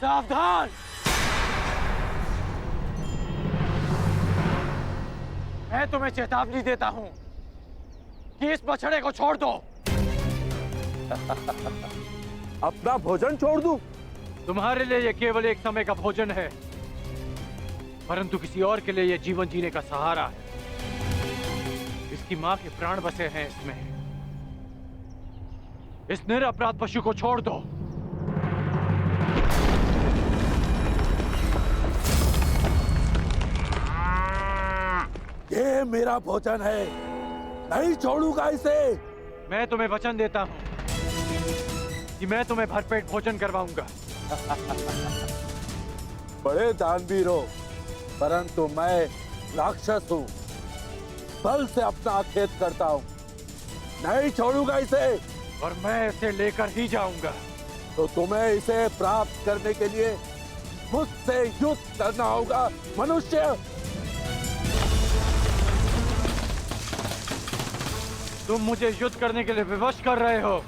सावधान! मैं तुम्हें चेतावनी देता हूं कि इस बछड़े को छोड़ दो। अपना भोजन छोड़ दूं? तुम्हारे लिए यह केवल एक समय का भोजन है, परंतु किसी और के लिए यह जीवन जीने का सहारा है। इसकी मां के प्राण बसे हैं इसमें। इस निरपराध पशु को छोड़ दो। ये मेरा भोजन है, नहीं छोड़ूंगा इसे। मैं तुम्हें वचन देता हूं कि मैं तुम्हें भरपेट भोजन करवाऊंगा। बड़े दानवीर हो, परंतु मैं राक्षस हूं, बल से अपना खेत करता हूं। नहीं छोड़ूंगा इसे। और मैं इसे लेकर ही जाऊंगा। तो तुम्हें इसे प्राप्त करने के लिए मुझसे युद्ध करना होगा मनुष्य। तुम मुझे युद्ध करने के लिए विवश कर रहे हो।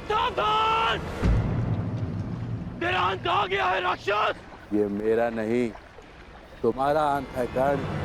सावधान! तेरा अंत आ गया है राक्षस। ये मेरा नहीं, तुम्हारा अंत है कर्ण।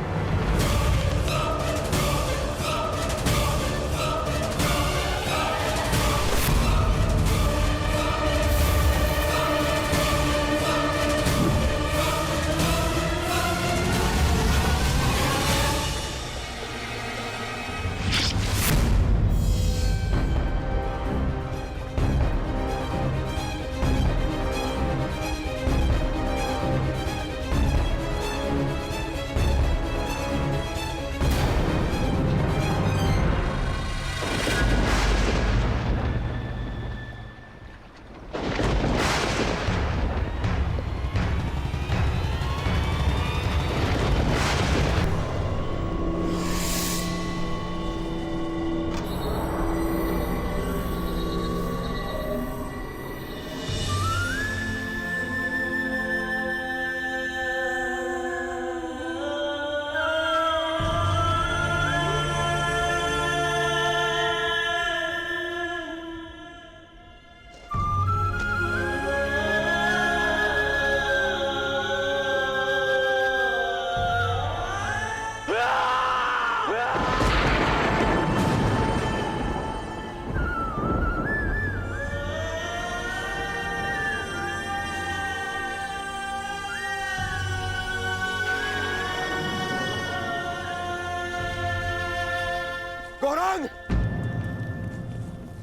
गौरांग!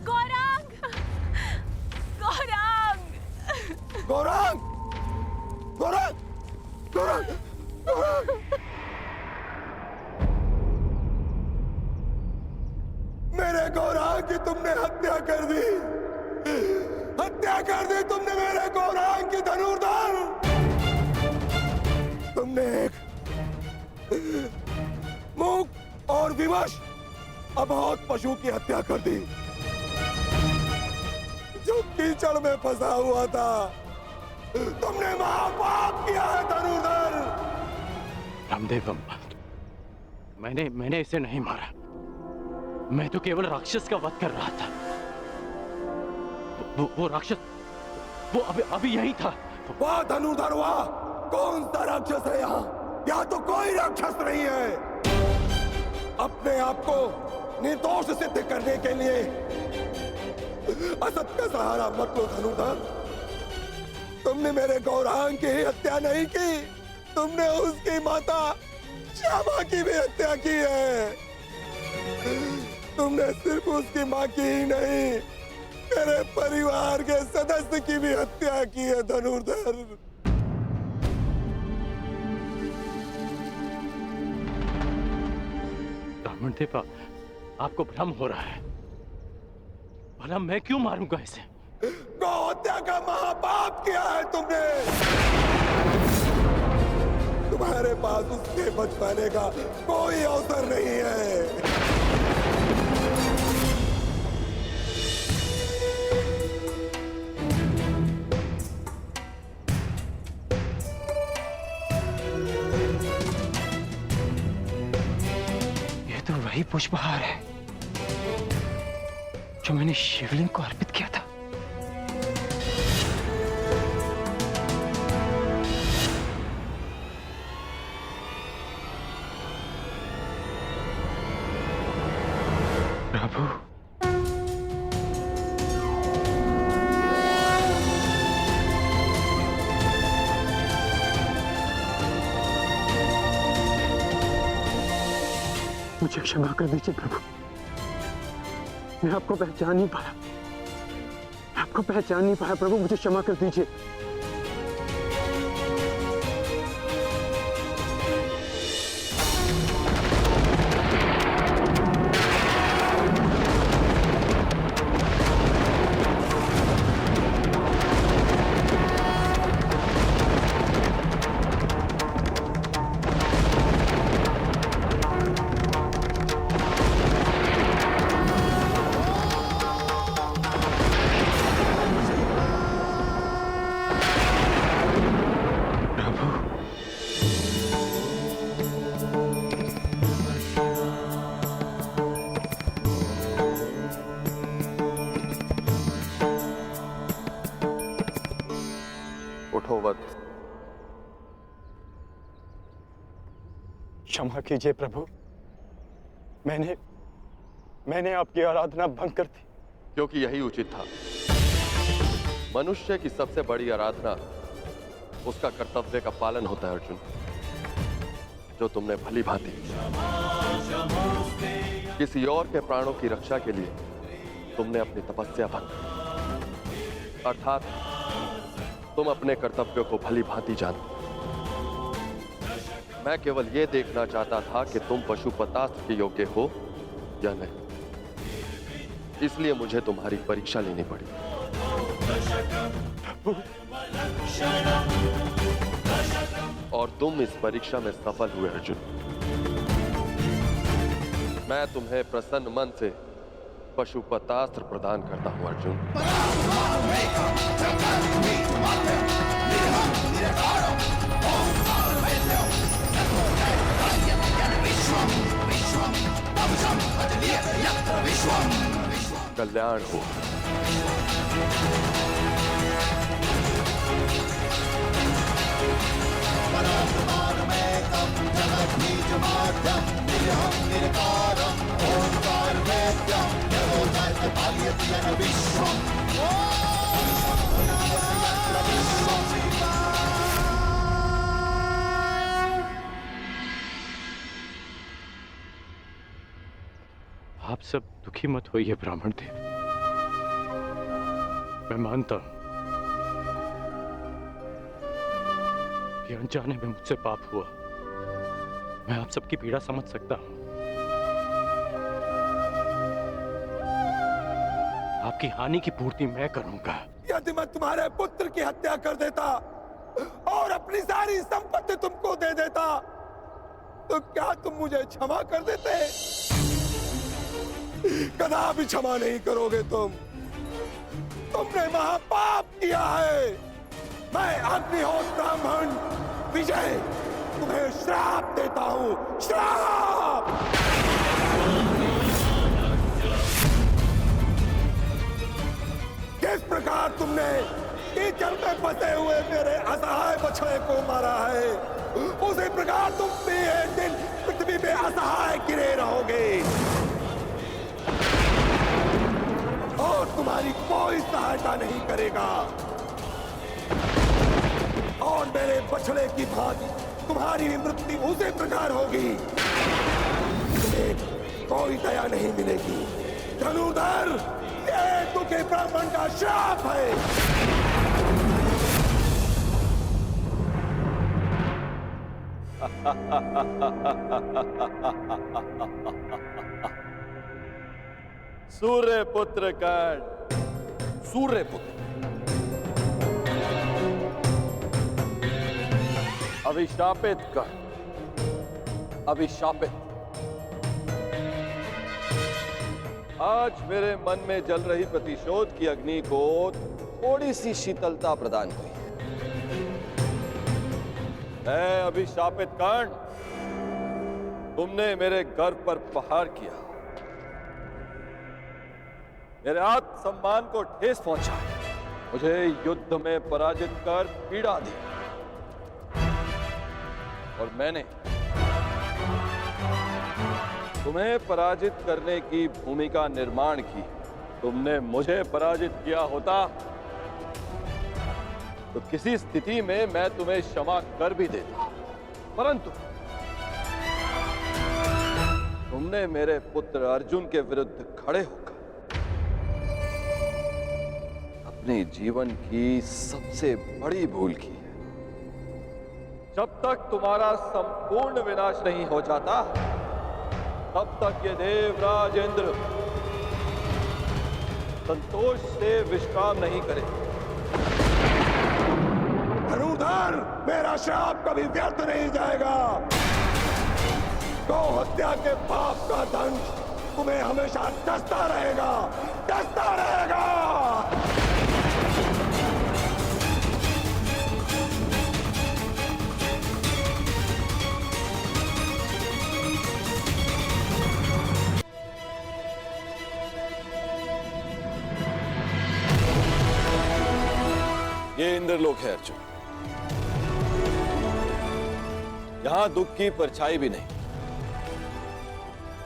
गौरांग! गौरांग! गौरांग! गौरांग! गौरांग! गौरांग! मेरे गौरांग की तुमने हत्या कर दी। हत्या कर दी तुमने मेरे गौरांग की धनुर्धार। मूक और विवश अबोध पशु की हत्या कर दी जो कीचड़ में फंसा हुआ था। तुमने महापाप किया है धनुर्धर। रामदेव, मैंने इसे नहीं मारा। मैं तो केवल राक्षस का वध कर रहा था। वो राक्षस वो अभी यही था। वाह धनुर्धर वाह, कौन सा राक्षस है यहाँ तो कोई राक्षस नहीं है। अपने आप को निर्दोष सिद्ध करने के लिए असत का सहारा मत लो धनुर्धर। तुमने मेरे गौरांग की हत्या नहीं की, तुमने उसकी माता श्यामा की भी हत्या की है। तुमने सिर्फ उसकी मां की ही नहीं, मेरे परिवार के सदस्य की भी हत्या की है धनुर्धर। ब्राह्मण देव, आपको भ्रम हो रहा है। भला मैं क्यों मारूंगा इसे? गौ हत्या का महापाप किया है तुमने। तुम्हारे पास उसके बच पाने का कोई अवसर नहीं है। ये तो वही पुष्पहार है जो मैंने शिवलिंग को अर्पित किया था। प्रभु, मुझे क्षमा कर दीजिए प्रभु। मैं आपको पहचान नहीं पाया। प्रभु, मुझे क्षमा कर दीजिए। क्षमा कीजिए प्रभु, मैंने आपकी आराधना भंग कर दी। क्योंकि यही उचित था। मनुष्य की सबसे बड़ी आराधना उसका कर्तव्य का पालन होता है अर्जुन, जो तुमने भली भांति किसी और के प्राणों की रक्षा के लिए तुमने अपनी तपस्या भंग की। अर्थात तुम अपने कर्तव्यों को भली भांति जानते। मैं केवल यह देखना चाहता था कि तुम पशुपतास्त्र के योग्य हो या नहीं, इसलिए मुझे तुम्हारी परीक्षा लेनी पड़ी। और तुम इस परीक्षा में सफल हुए अर्जुन। मैं तुम्हें प्रसन्न मन से पशुपतास्त्र प्रदान करता हूं अर्जुन। कल्याण हो। आप सब दुखी मत होइए ब्राह्मण देव। मैं मानता हूं कि अनजाने में मुझसे पाप हुआ। मैं आप सबकी पीड़ा समझ सकता हूं। आपकी हानि की पूर्ति मैं करूंगा। यदि मैं तुम्हारे पुत्र की हत्या कर देता और अपनी सारी संपत्ति तुमको दे देता तो क्या तुम मुझे क्षमा कर देते? कदापि क्षमा नहीं करोगे तुम। तुमने महापाप किया है। मैं अग्निहोत्र ब्राह्मण विजय तुम्हें श्राप देता हूं, श्राप। किस प्रकार तुमने कीचड़ में फंसे हुए मेरे असहाय बछड़े को मारा है, उसी प्रकार तुम भी एक दिन पृथ्वी पे असहाय गिरे रहोगे और तुम्हारी कोई सहायता नहीं करेगा। और मेरे बछड़े की भांति तुम्हारी भी मृत्यु उसी प्रकार होगी। तुम्हें कोई दया नहीं मिलेगी। धनुर्धर, ये तुझे ब्राह्मण का श्राप है। सूर्य पुत्र कर्ण, सूर्य पुत्र, अभिशापित कर्ण, अभिशापित। आज मेरे मन में जल रही प्रतिशोध की अग्नि को थोड़ी सी शीतलता प्रदान हुई है। अभिशापित कर्ण, तुमने मेरे गर्व पर प्रहार किया, मेरे आत्मसम्मान को ठेस पहुंचा, मुझे युद्ध में पराजित कर पीड़ा दी, और मैंने तुम्हें पराजित करने की भूमिका निर्माण की। तुमने मुझे पराजित किया होता तो किसी स्थिति में मैं तुम्हें क्षमा कर भी देता, परंतु तुमने मेरे पुत्र अर्जुन के विरुद्ध खड़े होकर अपने जीवन की सबसे बड़ी भूल की है। जब तक तुम्हारा संपूर्ण विनाश नहीं हो जाता, तब तक ये देवराज इंद्र संतोष से विश्राम नहीं करे। धनुर्धर, मेरा श्राप कभी व्यर्थ नहीं जाएगा। गौ हत्या के पाप का दंड तुम्हें हमेशा डसता रहेगा, डसता रहेगा। ये इंद्रलोक है अर्जुन। यहां दुख की परछाई भी नहीं,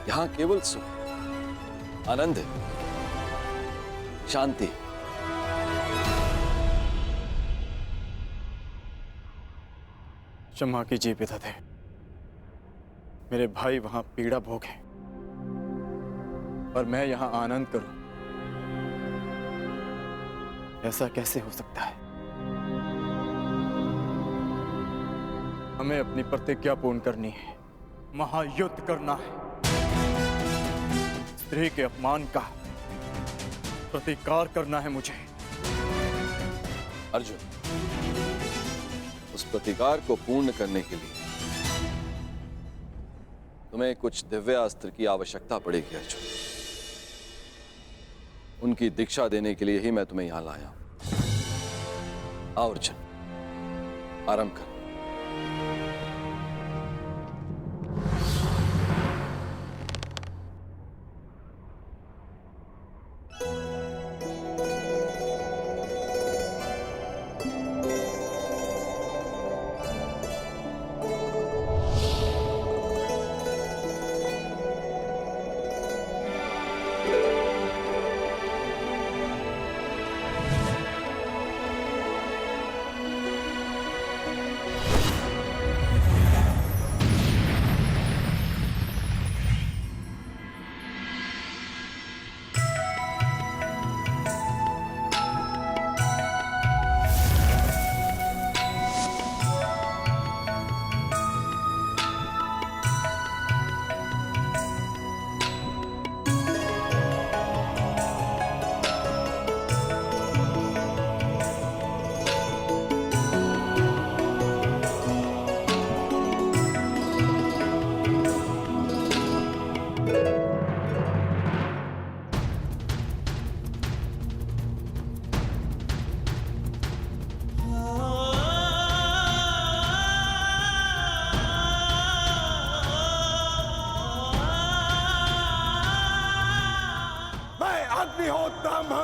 यहां केवल सुख, आनंद है, शांति। क्षमा कीजिए पितादे, मेरे भाई वहां पीड़ा भोगे और मैं यहां आनंद करूं, ऐसा कैसे हो सकता है? हमें अपनी प्रतिज्ञा पूर्ण करनी है, महायुद्ध करना है। स्त्री के अपमान का प्रतिकार करना है मुझे। अर्जुन, उस प्रतिकार को पूर्ण करने के लिए तुम्हें कुछ दिव्य अस्त्र की आवश्यकता पड़ेगी अर्जुन। उनकी दीक्षा देने के लिए ही मैं तुम्हें यहां लाया हूं। आओ अर्जुन, आराम कर।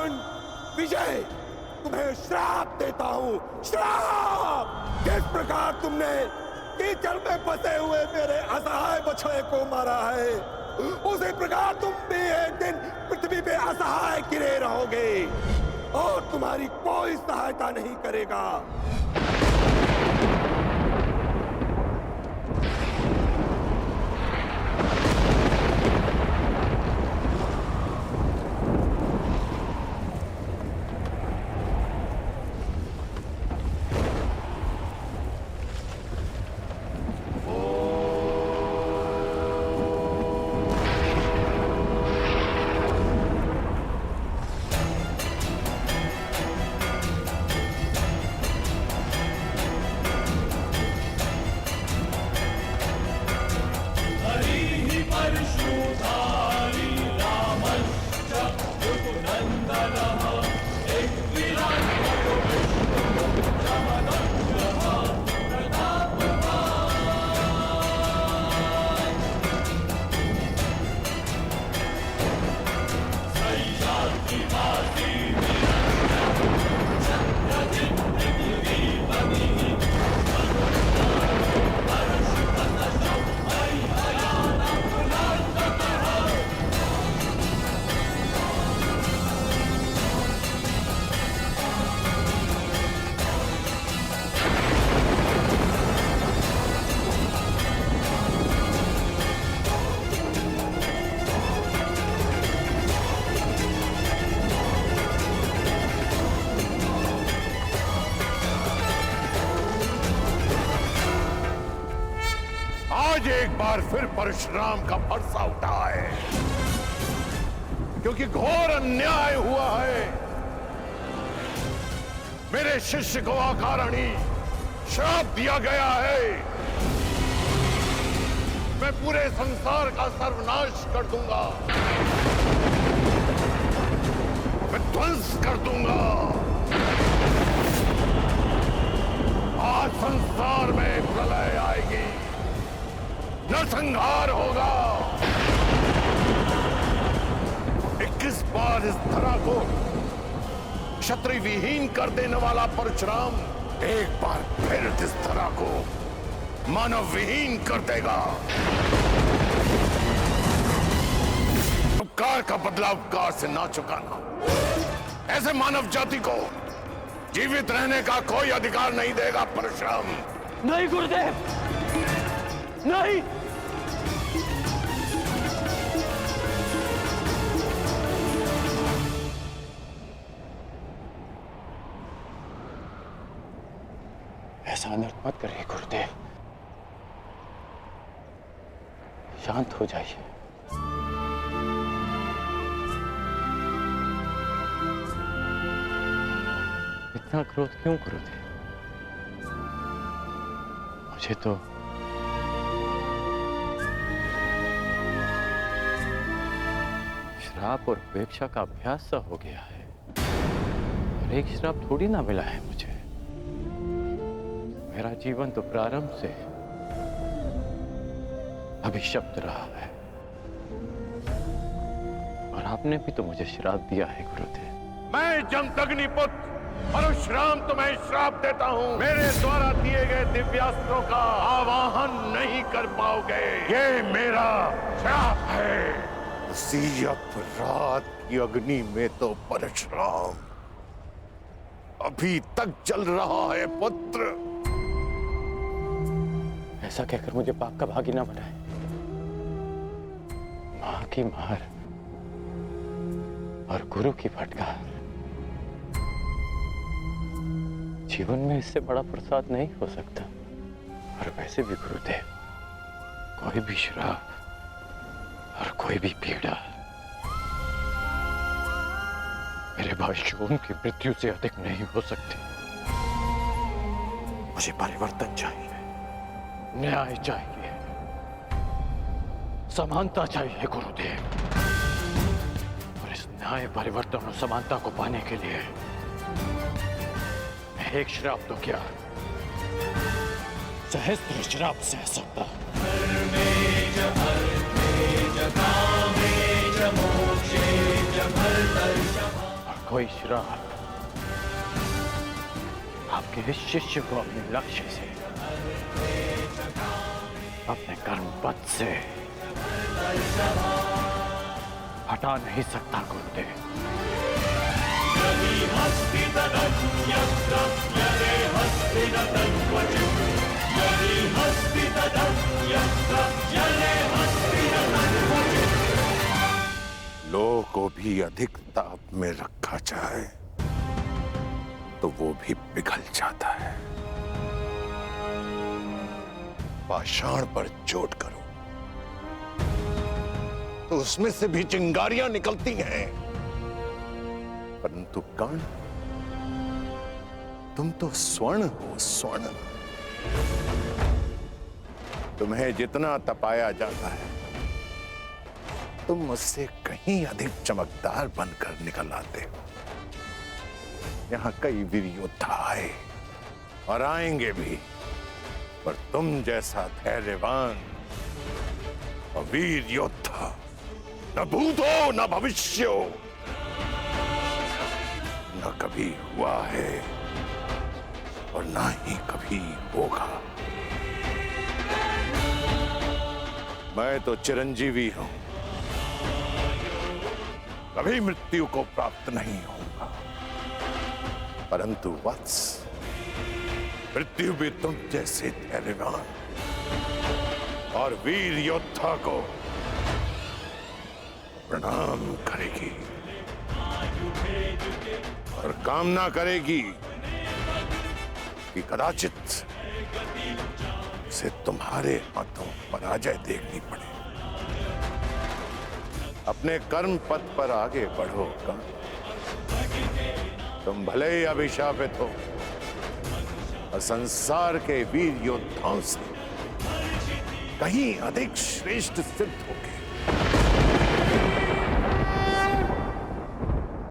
अर्जुन, विजय, तुम्हें श्राप देता हूं, श्राप। जिस प्रकार तुमने कीचड़ में फंसे हुए मेरे असहाय बछड़े को मारा है, उसी प्रकार तुम भी एक दिन पृथ्वी पे असहाय गिरे रहोगे और तुम्हारी कोई सहायता नहीं करेगा। आज एक बार फिर परशुराम का फरसा उठा है, क्योंकि घोर अन्याय हुआ है। मेरे शिष्य को अकारणी श्राप दिया गया है। मैं पूरे संसार का सर्वनाश कर दूंगा, मैं ध्वंस कर दूंगा। आज संसार में प्रलय आएगी, नरसंहार होगा। 21 बार इस धरा को क्षत्रिय विहीन कर देने वाला परशुराम एक बार फिर इस धरा को मानव विहीन कर देगा। उपकार का बदला उपकार से ना चुकाना, ऐसे मानव जाति को जीवित रहने का कोई अधिकार नहीं देगा परशुराम। नहीं गुरुदेव, नहीं। ऐसा अनर्थ मत करिए गुरुदेव, शांत हो जाइए। इतना क्रोध क्यों गुरुदेव? मुझे तो श्राप और उपेक्षा का अभ्यास सा हो गया है, और एक श्राप थोड़ी ना मिला है मुझे। मेरा जीवन तो प्रारंभ से अभिशप्त रहा है, और आपने भी तो मुझे श्राप दिया है गुरुदेव। मैं जमदग्नि पुत्र परशुराम तुम्हें श्राप देता हूँ। मेरे द्वारा दिए गए दिव्यास्त्रों का आवाहन नहीं कर पाओगे, ये मेरा श्राप है। उसी अपराध की अग्नि में तो परशुराम अभी तक जल रहा है पुत्र। ऐसा कहकर मुझे पाप का भागी ना बनाए। मां की मार और गुरु की फटकार, जीवन में इससे बड़ा प्रसाद नहीं हो सकता। और वैसे भी गुरुदेव, कोई भी श्राप और कोई भी पीड़ा मेरे भाइयों की मृत्यु से अधिक नहीं हो सकती। मुझे परिवर्तन चाहिए, न्याय चाहिए, समानता चाहिए गुरुदेव। और इस न्याय, परिवर्तन और समानता को पाने के लिए मैं एक श्राप तो क्या, सहस्त्र श्राप सह सकता। और कोई श्राप आपके इस शिष्य को अपने लक्ष्य से, अपने कर्म पथ से हटा नहीं सकता गुरुदेव। लोह को भी अधिक ताप में रखा जाए तो वो भी पिघल जाता है। पाषाण पर चोट करो तो उसमें से भी चिंगारियां निकलती हैं, परंतु कर्ण, तुम तो स्वर्ण हो, स्वर्ण। तुम्हें जितना तपाया जाता है तुम मुझसे कहीं अधिक चमकदार बनकर निकल आते हो। यहां कई वीर योद्धा आए और आएंगे भी, पर तुम जैसा धैर्यवान और वीर योद्धा न भूत हो न भविष्य हो, न कभी हुआ है और ना ही कभी होगा। मैं तो चिरंजीवी हूं, कभी मृत्यु को प्राप्त नहीं होगा, परंतु वत्स, मृत्यु भी तुम जैसे धैर्यवान और वीर योद्धा को प्रणाम करेगी और कामना करेगी कि कदाचित से तुम्हारे हाथों पराजय देखनी पड़े। अपने कर्म पथ पर आगे बढ़ो कर्ण। तुम भले ही अभिशापित हो और संसार के वीर योद्धाओं से कहीं अधिक श्रेष्ठ सिद्ध होगे,